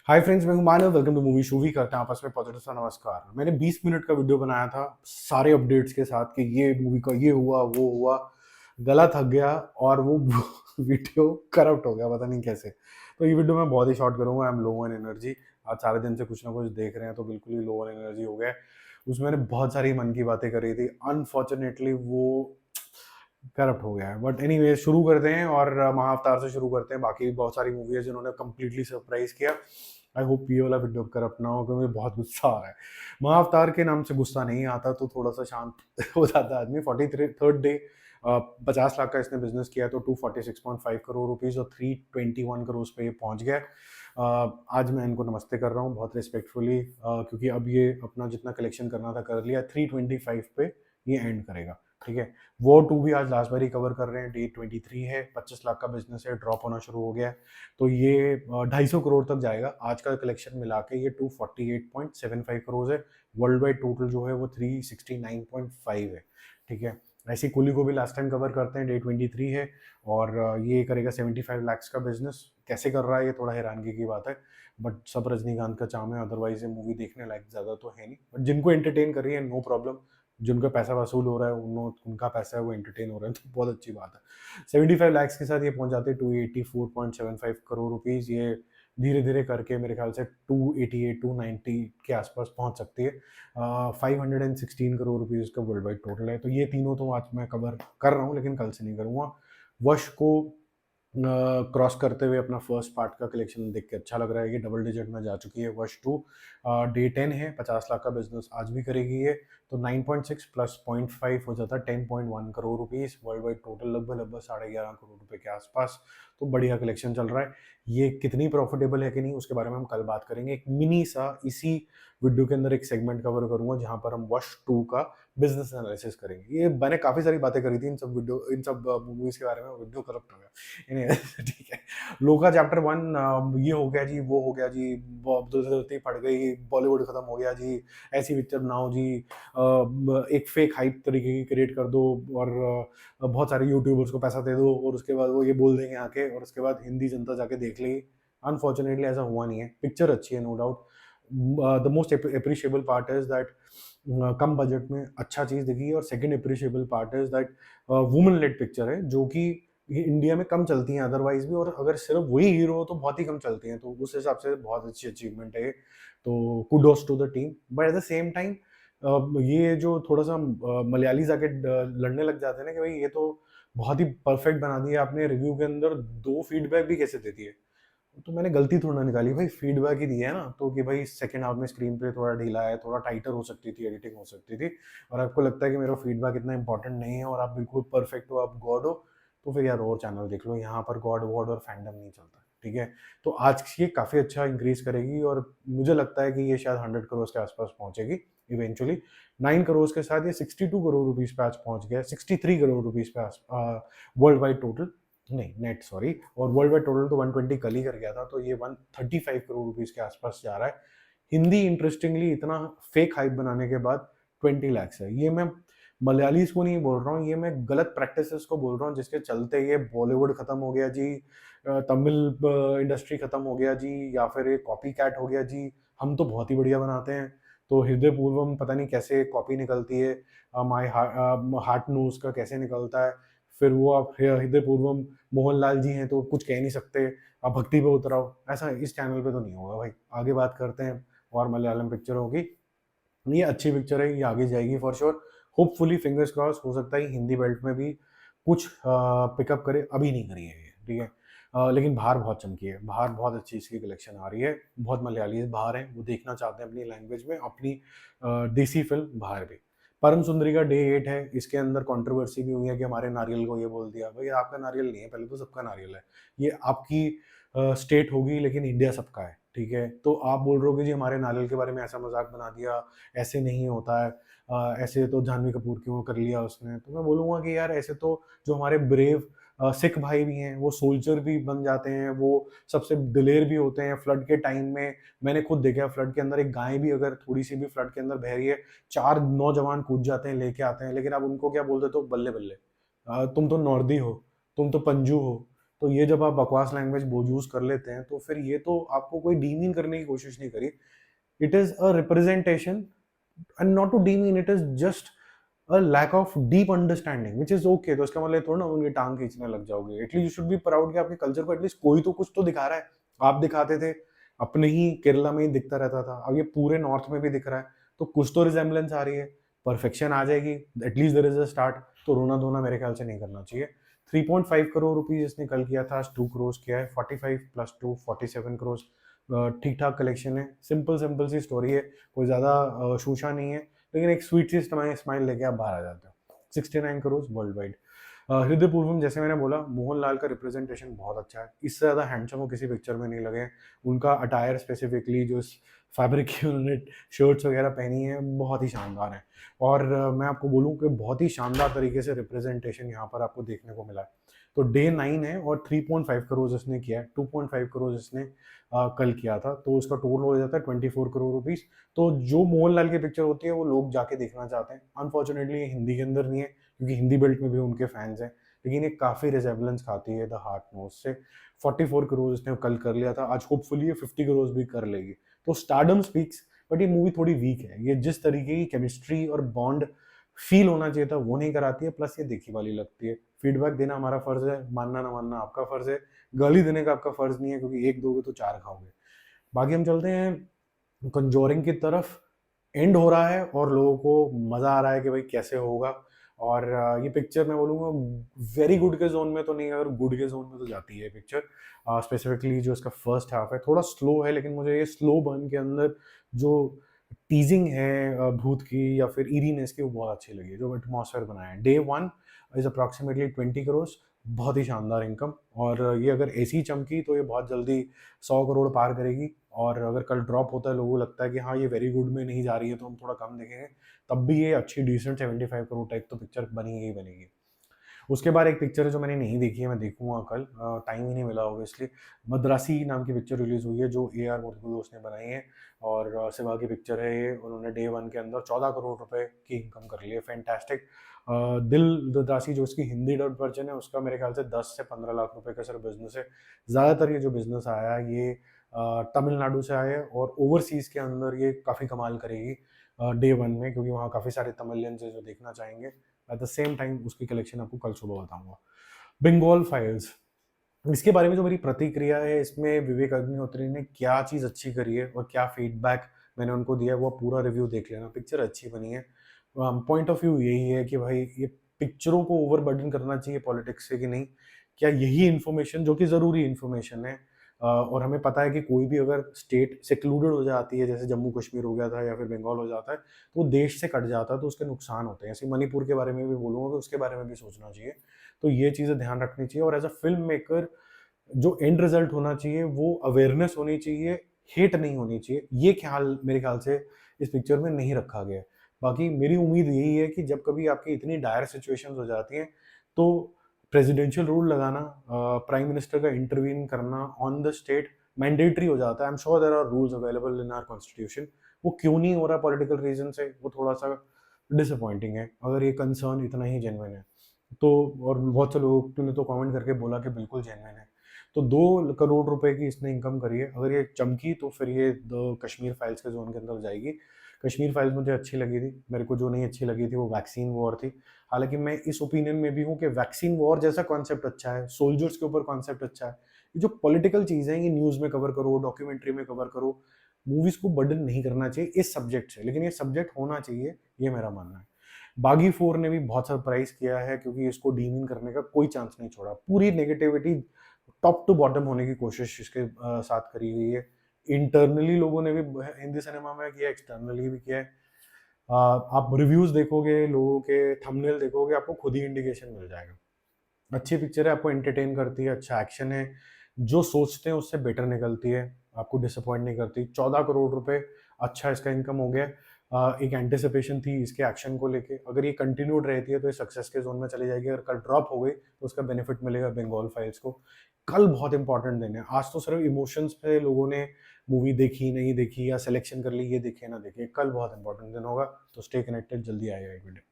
हाय friends, मैं हूं Manav. Welcome to movie shoovy. करते हैं आपस में पॉजिटिव सा नमस्कार। मैंने 20 मिनट का वीडियो बनाया था सारे अपडेट्स के साथ कि ये मूवी का ये हुआ वो हुआ। गला थक गया और वो वीडियो करप्ट हो गया, पता नहीं कैसे। तो ये वीडियो मैं बहुत ही शॉर्ट करूंगा। I am low on energy. आज सारे दिन से कुछ ना कुछ देख रहे हैं तो बिल्कुल ही लो ऑन एनर्जी हो गया। उसमें मैंने बहुत सारी मन की बातें करी थी, अनफॉर्चुनेटली वो करप्ट हो गया है। बट एनीवे, शुरू करते हैं और महाअवतार से शुरू करते हैं। बाकी बहुत सारी मूवी है जिन्होंने कंप्लीटली सरप्राइज किया। आई होप ये वाला वीडियो करप्ट ना हो, क्योंकि मुझे बहुत गुस्सा आ रहा है। महाअवतार के नाम से गुस्सा नहीं आता तो थोड़ा सा शांत हो जाता है आदमी। 43rd डे 50 लाख का इसने बिजनेस किया तो 246.5 करोड़ रुपीज और 321 करोड़ पे ये पहुंच गया। आज मैं इनको नमस्ते कर रहा हूँ बहुत रिस्पेक्टफुली, क्योंकि अब ये अपना जितना कलेक्शन करना था कर लिया। 325 पे ये एंड करेगा, ठीक है। वॉर 2 भी आज लास्ट बार ही कवर कर रहे हैं। डे 23 है, 25 लाख का बिजनेस है, ड्रॉप होना शुरू हो गया है। तो ये 250 करोड़ तक जाएगा। आज का कलेक्शन मिला के ये 248.75 करोड़ है। वर्ल्ड वाइड टोटल जो है वो 369.5 है, ठीक है। ऐसी कुली को भी लास्ट टाइम कवर करते हैं, डे 23 है। और ये करेगा 75 लाख का बिजनेस। कैसे कर रहा है ये थोड़ा हैरानगी की बात है, बट सब रजनीकांत का चाम है। अदरवाइज ये मूवी देखने लायक ज़्यादा तो है नहीं, बट जिनको एंटरटेन कर रही है नो प्रॉब्लम। जिनका पैसा वसूल हो रहा है उनका पैसा है, वो एंटरटेन हो रहा है, तो बहुत अच्छी बात है। 75 लाख के साथ ये पहुंच जाते हैं 284.75 करोड़ रुपीज। ये धीरे धीरे करके मेरे ख्याल से 288 290 के आसपास पहुंच सकती है। 516 करोड़ रुपीज का वर्ल्ड वाइड टोटल है। तो ये तीनों तो आज मैं कवर कर रहा हूँ, लेकिन कल से नहीं करूँगा। वश को क्रॉस करते हुए अपना फर्स्ट पार्ट का कलेक्शन देख के अच्छा लग रहा है। ये डबल डिजिट में जा चुकी है वश 2। डे 10 है, 50 लाख का बिजनेस आज भी करेगी ये। तो 9.6 प्लस 0.5 हो जाता है 10.1 crore rupees. World wide total लगभग लगभग 11.5 करोड़ रुपए के आसपास। तो बढ़िया कलेक्शन चल रहा है। ये कितनी प्रॉफिटेबल है कि नहीं उसके बारे में हम कल बात करेंगे। एक मिनी सा इसी वीडियो के अंदर एक सेगमेंट कवर करूंगा जहां पर हम वश 2 का बिजनेस एनालिसिस करेंगे। ये मैंने काफी सारी बातें करी थी इन सब मूवीज के बारे में। वीडियो करप्ट हो गया इन्हें ठीक है। लोका चैप्टर 1 ये हो गया जी, वो हो गया जी, धरती फट गई, बॉलीवुड खत्म हो गया जी, ऐसी पिक्चर बनाओ जी, एक फेक हाइप तरीके की क्रिएट कर दो और बहुत सारे यूट्यूबर्स को पैसा दे दो और उसके बाद वो ये बोल देंगे आके और उसके बाद हिंदी जनता जाके देख लेगी। अनफॉर्चुनेटली ऐसा हुआ नहीं है। पिक्चर अच्छी है no doubt. The most appreciable part is that कम बजट में अच्छा चीज दिखी। और second appreciable part is that women led picture है, जो कि ये इंडिया में कम चलती हैं अदरवाइज भी, और अगर सिर्फ वही हीरो हो तो बहुत ही कम चलती हैं। तो उस हिसाब से बहुत अच्छी अचीवमेंट है ये। तो kudos to the team. But at the same time ये जो थोड़ा सा मलयाली जाके लड़ने लग जाते हैं ना कि भाई ये तो बहुत ही परफेक्ट बना दिया आपने, रिव्यू के अंदर दो फीडबैक भी कैसे देती है। तो मैंने गलती थोड़ा ना निकाली भाई, फीडबैक ही दिया है ना। तो कि भाई सेकंड हाफ में स्क्रीन पे थोड़ा ढीला है, थोड़ा टाइटर हो सकती थी, एडिटिंग हो सकती थी, और आपको लगता है कि मेरा फीडबैक इतना इंपॉर्टेंट नहीं है और आप बिल्कुल परफेक्ट हो, आप गॉड हो, तो फिर यार और चैनल देख लो। यहाँ पर गॉड वॉड और फैंडम नहीं चलता, ठीक है। तो आज ये काफ़ी अच्छा इंक्रीज करेगी और मुझे लगता है कि ये शायद 100 करोड़ के आसपास पहुंचेगी इवेंचुअली। 9 करोड़ के साथ ये 62 करोड़ रुपीज पे आज पहुंच गया, 63 करोड़ रुपीज पे वर्ल्ड वाइड टोटल, नहीं नेट सॉरी। और वर्ल्ड वाइड टोटल तो 120 कल ही कर गया था, तो ये 135 करोड़ रुपीज के आसपास जा रहा है। हिंदी इंटरेस्टिंगली इतना फेक हाइप बनाने के बाद 20 लाख है। ये मैं मलयालीज को नहीं बोल रहा हूँ, ये मैं गलत प्रैक्टिसेस को बोल रहा हूँ जिसके चलते ये बॉलीवुड खत्म हो गया जी, तमिल इंडस्ट्री खत्म हो गया जी, या फिर ये कॉपी कैट हो गया जी। हम तो बहुत ही बढ़िया बनाते हैं। तो हृदय पूर्वम पता नहीं कैसे कॉपी निकलती है, माई हार्ट नोज का कैसे निकलता है। फिर वो आप हृदय पूर्वम मोहनलाल जी हैं तो कुछ कह नहीं सकते, आप भक्ति पे उतराओ। ऐसा इस चैनल पे तो नहीं होगा भाई। आगे बात करते हैं और मलयालम पिक्चरों की। ये अच्छी पिक्चर है, ये आगे जाएगी for sure. Hopefully fingers cross, हो सकता है हिंदी बेल्ट में भी कुछ पिकअप करे। अभी नहीं करी है ये, ठीक है। लेकिन बाहर बहुत चमकी है, बाहर बहुत अच्छी इसकी कलेक्शन आ रही है। बहुत मलयालीज बाहर हैं, वो देखना चाहते हैं अपनी लैंग्वेज में अपनी देसी फिल्म बाहर भी। परम सुंदरी का डे 8 है। इसके अंदर कंट्रोवर्सी भी हुई है कि हमारे नारियल को ये बोल दिया। भाई आपका नारियल नहीं है, पहले तो सबका नारियल है। ये आपकी स्टेट होगी लेकिन इंडिया सबका है, ठीक है। तो आप बोल रहे हो कि जी हमारे नारियल के बारे में ऐसा मजाक बना दिया, ऐसे नहीं होता है, ऐसे तो जानवी कपूर क्यों कर लिया उसने। तो मैं बोलूँगा कि यार ऐसे तो जो हमारे ब्रेव सिख भाई भी हैं, वो सोल्जर भी बन जाते हैं, वो सबसे दिलेर भी होते हैं फ्लड के टाइम में। मैंने खुद देखा फ्लड के अंदर एक गाय भी अगर थोड़ी सी भी फ्लड के अंदर बह रही है, 4 नौजवान कूद जाते हैं, लेके आते हैं। लेकिन आप उनको क्या बोल देते हो, बल्ले बल्ले, तुम तो नॉर्दी हो, तुम तो पंजू हो, तो ये जब आप बकवास लैंग्वेज यूज कर लेते हैं तो फिर ये तो आपको कोई डीमीन करने की कोशिश नहीं करी, it is a representation and not to demean, it is just a lack of deep understanding which is okay. तो इसका मतलब थोड़ा ना उनकी टांग खींचने लग जाओगे, at least you should be proud कि आपके कल्चर को एटलीस्ट कोई तो कुछ तो दिखा रहा है। आप दिखाते थे अपने ही केरला में ही दिखता रहता था, अब ये पूरे नॉर्थ में भी दिख रहा है, तो कुछ तो रिजेम्बलेंस आ रही है, परफेक्शन आ जाएगी, at least there is a start. तो रोना धोना मेरे ख्याल से नहीं करना चाहिए। 3.5 करोड़ रुपीज इसने कल किया था, 2 करोड़ किया है, 45 प्लस 2 47 करोड़। ठीक ठाक कलेक्शन है, सिंपल सिंपल सी स्टोरी है, कोई ज्यादा शूशा नहीं है, लेकिन एक स्वीट सी स्माइल लेके आप बाहर आ जाते हो। 69 करोड़ वर्ल्ड वाइड। हृदय पूर्वम, जैसे मैंने बोला, मोहनलाल का रिप्रेजेंटेशन बहुत अच्छा है, इससे ज्यादा हैंडसम वो किसी पिक्चर में नहीं लगे। उनका अटायर स्पेसिफिकली जो फैब्रिक की उन्होंने शर्ट्स वगैरह पहनी है बहुत ही शानदार है। और मैं आपको बोलूँ कि बहुत ही शानदार तरीके से रिप्रेजेंटेशन यहाँ पर आपको देखने को मिला है। तो डे 9 है और 3.5 करोड़ इसने किया है, 2.5 करोड़ इसने कल किया था, तो उसका टोटल हो जाता है 24 करोड़ रुपीस। तो जो मोहनलाल की पिक्चर होती है वो लोग जाके देखना चाहते हैं। अनफॉर्चुनेटली ये हिंदी के अंदर नहीं है क्योंकि हिंदी बेल्ट में भी उनके फैंस हैं, लेकिन ये काफ़ी रिजेम्बलेंस खाती है द हार्ट नोज से। 44 करोड़ इसने कल कर लिया था, आज होपफुली ये 50 करोड़ भी कर लेगी। तो स्टारडम स्पीक्स, बट ये मूवी थोड़ी वीक है, ये जिस तरीके की केमिस्ट्री और बॉन्ड फील होना चाहिए था वो नहीं कराती है, प्लस ये देखी वाली लगती है। फीडबैक देना हमारा फर्ज है, मानना ना मानना आपका फर्ज है, गाली देने का आपका फर्ज नहीं है, क्योंकि एक दोगे तो चार खाओगे। बाकी हम चलते हैं कंजोरिंग की तरफ। एंड हो रहा है और लोगों को मजा आ रहा है कि भाई कैसे होगा। और ये पिक्चर मैं बोलूँगा वेरी गुड के जोन में तो नहीं, अगर गुड के जोन में तो जाती है पिक्चर। स्पेसिफिकली जो इसका फर्स्ट हाफ है थोड़ा स्लो है, लेकिन मुझे ये स्लो बर्न के अंदर जो टीजिंग है भूत की या फिर ईरीनेस की, वो बहुत अच्छी लगी, जो एटमॉस्फेयर बनाया है। डे 1 इज अप्रॉक्सीमेटली 20 करोड़, बहुत ही शानदार इनकम। और ये अगर ऐसी चमकी तो ये बहुत जल्दी 100 करोड़ पार करेगी। और अगर कल ड्रॉप होता है, लोगों को लगता है कि हाँ ये वेरी गुड में नहीं जा रही है तो हम थोड़ा कम देखेंगे, तब भी ये अच्छी डिसेंट 75 करोड़ टाइप तो पिक्चर बनेगी ही बनेगी। उसके बाद एक पिक्चर है जो मैंने नहीं देखी है, मैं देखूंगा कल, टाइम ही नहीं मिला ऑब्वियसली। मद्रासी नाम की पिक्चर रिलीज हुई है जो AR मुर्तुगोस ने बनाई है, और सिवा की पिक्चर है ये। उन्होंने डे 1 के अंदर 14 करोड़ रुपए की इनकम कर ली है, फैंटास्टिक। दिल मद्रासी जो इसकी हिंदी डब वर्जन है उसका मेरे ख्याल से 10 से 15 लाख रुपए का सिर्फ बिजनेस है। ज़्यादातर ये जो बिजनेस आया है ये तमिलनाडु से आया है, और ओवरसीज़ के अंदर ये काफ़ी कमाल करेगी डे 1 में, क्योंकि वहाँ काफ़ी सारे तमिलियंस है जो देखना चाहेंगे। एट द सेम टाइम उसकी कलेक्शन आपको कल सुबह बताऊंगा। बंगाल फाइल्स, इसके बारे में जो मेरी प्रतिक्रिया है, इसमें विवेक अग्निहोत्री ने क्या चीज़ अच्छी करी है और क्या फीडबैक मैंने उनको दिया है, वो पूरा रिव्यू देख लेना। पिक्चर अच्छी बनी है। पॉइंट ऑफ व्यू यही है कि भाई ये पिक्चरों को ओवरबर्डन करना चाहिए पॉलिटिक्स से कि नहीं, क्या यही इन्फॉर्मेशन जो कि ज़रूरी इन्फॉर्मेशन है, और हमें पता है कि कोई भी अगर स्टेट सेक्लूडेड हो जाती है, जैसे जम्मू कश्मीर हो गया था या फिर बंगाल हो जाता है, तो वो देश से कट जाता है तो उसके नुकसान होते हैं। ऐसे मणिपुर के बारे में भी बोलूँगा कि उसके बारे में भी सोचना चाहिए। तो ये चीज़ें ध्यान रखनी चाहिए, और एज अ फिल्म मेकर जो एंड रिजल्ट होना चाहिए वो अवेयरनेस होनी चाहिए, हेट नहीं होनी चाहिए। ये ख्याल मेरे ख्याल से इस पिक्चर में नहीं रखा गया है। बाकी मेरी उम्मीद यही है कि जब कभी आपकी इतनी डायर सिचुएशंस हो जाती हैं तो प्रेसिडेंशियल रूल लगाना, प्राइम मिनिस्टर का इंटरवीन करना ऑन द स्टेट मैंडेटरी हो जाता है। I am sure there are rules available in our constitution. वो क्यों नहीं हो रहा पॉलिटिकल रीजन से, वो थोड़ा सा डिसअपॉइंटिंग है, अगर ये कंसर्न इतना ही जेन्युइन है तो। और बहुत से लोगों ने तो कमेंट करके बोला कि बिल्कुल जेन्युइन है। तो 2 करोड़ रुपए की इसने इनकम करी है, अगर ये चमकी तो फिर ये कश्मीर फाइल्स के जोन के अंदर जाएगी। कश्मीर फाइल्स मुझे अच्छी लगी थी, मेरे को जो नहीं अच्छी लगी थी वो वैक्सीन वॉर थी। हालांकि मैं इस ओपिनियन में भी हूँ कि वैक्सीन वॉर जैसा कॉन्सेप्ट अच्छा है, सोल्जर्स के ऊपर कॉन्सेप्ट अच्छा है। ये जो पॉलिटिकल चीज़ें हैं ये न्यूज़ में कवर करो, डॉक्यूमेंट्री में कवर करो, मूवीज़ को बर्डन नहीं करना चाहिए इस सब्जेक्ट से, लेकिन ये सब्जेक्ट होना चाहिए, ये मेरा मानना है। बागी 4 ने भी बहुत सरप्राइज किया है, क्योंकि इसको डीमीन करने का कोई चांस नहीं छोड़ा। पूरी नेगेटिविटी टॉप टू बॉटम होने की कोशिश इसके साथ करी गई है। इंटरनली लोगों ने भी हिंदी सिनेमा में किया, एक्सटर्नली भी किया है। आप रिव्यूज देखोगे, लोगों के थंबनेल देखोगे, आपको खुद ही इंडिकेशन मिल जाएगा। अच्छी पिक्चर है, आपको एंटरटेन करती है, अच्छा एक्शन है, जो सोचते हैं उससे बेटर निकलती है, आपको डिसअपॉइंट नहीं करती। 14 करोड़ रुपए अच्छा इसका इनकम हो गया। एक एंटिसिपेशन थी इसके एक्शन को लेके, अगर ये कंटिन्यूड रहती है तो ये सक्सेस के जोन में चली जाएगी। अगर कल ड्रॉप हो गई तो उसका बेनिफिट मिलेगा बंगाल फाइल्स को। कल बहुत इंपॉर्टेंट दिन है, आज तो सिर्फ इमोशंस पे लोगों ने मूवी देखी नहीं देखी या सिलेक्शन कर ली, ये देखे ना देखे, कल बहुत इंपॉर्टेंट दिन होगा। तो स्टे कनेक्टेड, जल्दी आएगा एक वीडियो।